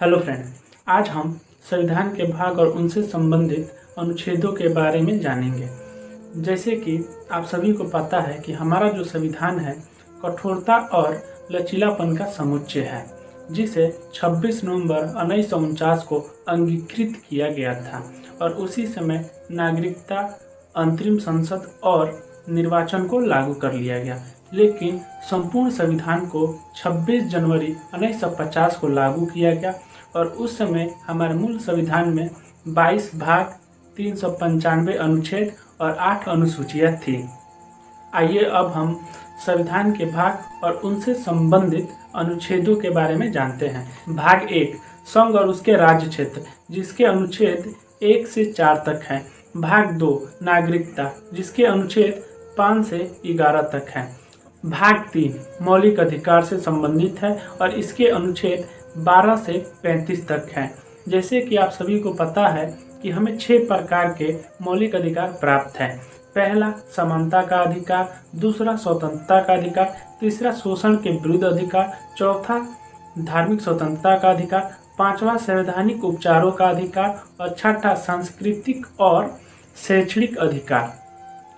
Hello friend, आज हम संविधान के भाग और उनसे संबंधित अनुच्छेदों के बारे में जानेंगे। जैसे कि आप सभी को पता है कि हमारा जो संविधान है कठोरता और लचीलापन का समुच्चय है, जिसे 26 नवंबर 1949 को अंगीकृत किया गया था और उसी समय नागरिकता, अंतरिम संसद और निर्वाचन को लागू कर लिया गया। लेकिन संपूर्ण संविधान को 26 जनवरी 1950 को लागू किया गया और उस समय हमारे मूल संविधान में 22 भाग, 395 अनुच्छेद और 8 अनुसूचियाँ थी। आइए अब हम संविधान के भाग और उनसे संबंधित अनुच्छेदों के बारे में जानते हैं। भाग 1 संघ और उसके राज्य क्षेत्र, जिसके अनुच्छेद 1 से 4 तक हैं। भाग 2 नागरिकता, जिसके अनुच्छेद 5 से 11 तक हैं। भाग 3 मौलिक अधिकार से संबंधित है और इसके अनुच्छेद 12 से 35 तक हैं। जैसे कि आप सभी को पता है कि हमें 6 प्रकार के मौलिक अधिकार प्राप्त हैं। पहला समानता का अधिकार, दूसरा स्वतंत्रता का अधिकार, तीसरा शोषण के विरुद्ध अधिकार, चौथा धार्मिक स्वतंत्रता का अधिकार, पांचवा संवैधानिक उपचारों का अधिकार और छठा सांस्कृतिक और शैक्षणिक अधिकार।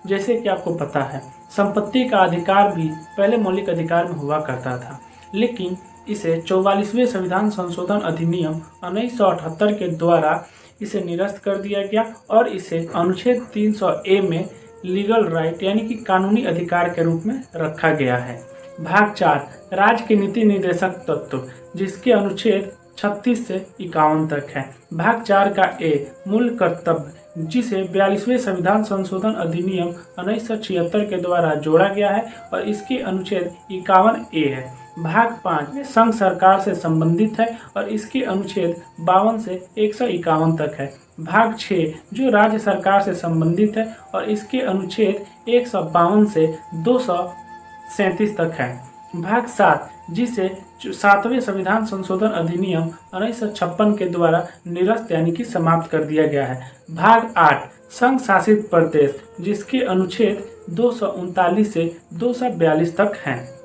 जैसे कि आपको पता है संपत्ति का अधिकार भी पहले मौलिक अधिकार में हुआ करता था, लेकिन इसे 44वें संविधान संशोधन अधिनियम 1978 के द्वारा इसे निरस्त कर दिया गया और इसे अनुच्छेद 300A में लीगल राइट यानी कि कानूनी अधिकार के रूप में रखा गया है। भाग 4 राज्य के नीति निर्देशक तत्व, जिसके अनुच्छेद 36 से 51 तक है। भाग 4 का ए मूल कर्तव्य, जिसे 42वें संविधान संशोधन अधिनियम 1976 के द्वारा जोड़ा गया है और इसके अनुच्छेद 51A है। भाग 5 संघ सरकार से संबंधित है और इसके अनुच्छेद 52 से 151 तक है। भाग 6 जो राज्य सरकार से संबंधित है और इसके अनुच्छेद 152 से 237 तक है। भाग 7 जिसे 7वें संविधान संशोधन अधिनियम 1956 के द्वारा निरस्त यानी कि समाप्त कर दिया गया है। भाग 8 संघ शासित प्रदेश, जिसके अनुच्छेद 239 से 242 तक हैं।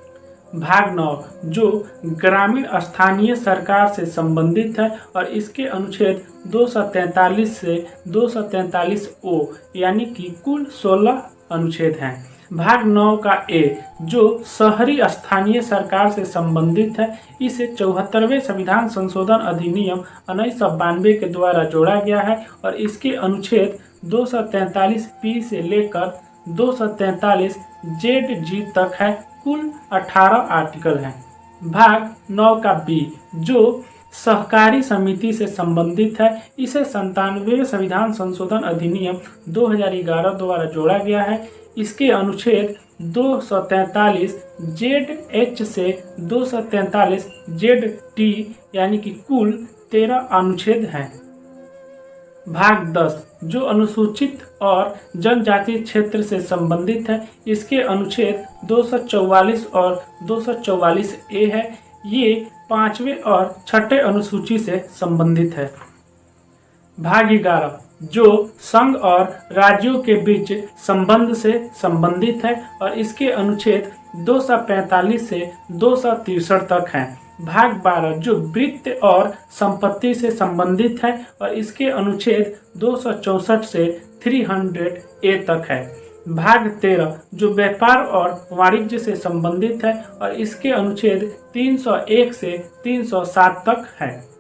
भाग 9 जो ग्रामीण स्थानीय सरकार से संबंधित है और इसके अनुच्छेद 243 से 243O यानी कि कुल 16 अनुच्छेद हैं। भाग 9 का ए जो शहरी स्थानीय सरकार से संबंधित है, इसे 74वें संविधान संशोधन अधिनियम 1992 के द्वारा जोड़ा गया है और इसके अनुच्छेद 243P से लेकर 243ZG तक है। कुल 18 आर्टिकल हैं। भाग 9 का बी जो सहकारी समिति से संबंधित है, इसे 97वें संविधान संशोधन अधिनियम 2011 द्वारा जोड़ा गया है। इसके अनुच्छेद 243ZH से 243ZT यानी कि कुल 13 अनुच्छेद हैं। भाग 10 जो अनुसूचित और जनजातीय क्षेत्र से संबंधित है, इसके अनुच्छेद 244 और 244A है। ये 5वें और 6ठे अनुसूची से संबंधित है। भाग 11 जो संघ और राज्यों के बीच संबंध से संबंधित है और इसके अनुच्छेद 245 से 263 तक हैं। भाग 12 जो वित्त और संपत्ति से संबंधित है और इसके अनुच्छेद 264 से 300A तक है। भाग 13 जो व्यापार और वाणिज्य से संबंधित है और इसके अनुच्छेद 301 से 307 तक है।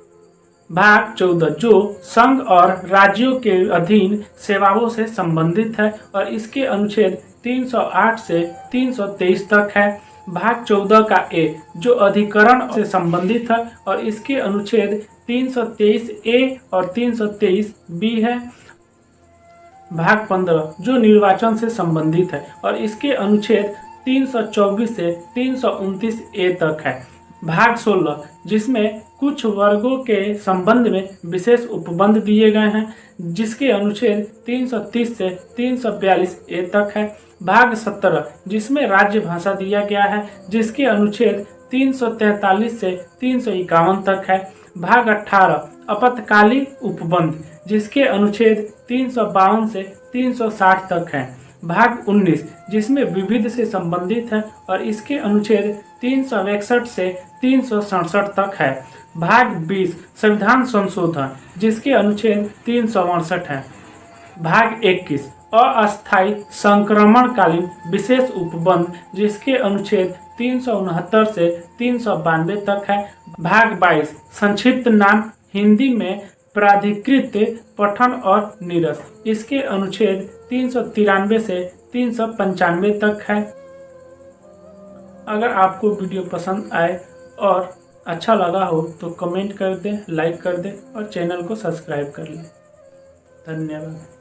भाग 14 जो संघ और राज्यों के अधीन सेवाओं से संबंधित है और इसके अनुच्छेद 308 से 323 तक है। भाग 14 का ए जो अधिकरण से संबंधित है और इसके अनुच्छेद 323A और 323B है। भाग 15 जो निर्वाचन से संबंधित है और इसके अनुच्छेद 324 से 329A तक है। भाग 16 जिसमें कुछ वर्गों के संबंध में विशेष उपबंध दिए गए हैं, जिसके अनुच्छेद 330 से 342A तक है। भाग 17 जिसमें राज्य भाषा दिया गया है, जिसके अनुच्छेद 343 से 351 तक है। भाग 18 आपातकालीन उपबंध, जिसके अनुच्छेद 352 से 360 तक है। भाग 19 जिसमें विविध से संबंधित है और इसके अनुच्छेद 361 से 367 तक है। भाग 20 संविधान संशोधन, जिसके अनुच्छेद 368 है। भाग 21 अस्थायी संक्रमणकालीन विशेष उपबंध, जिसके अनुच्छेद 369 से 392 तक है। भाग 22 संक्षिप्त नाम हिंदी में प्राधिकृत पठन और नीरस, इसके अनुच्छेद 393 से 395 तक है। अगर आपको वीडियो पसंद आए और अच्छा लगा हो तो कमेंट कर दें, लाइक कर दें और चैनल को सब्सक्राइब कर लें। धन्यवाद।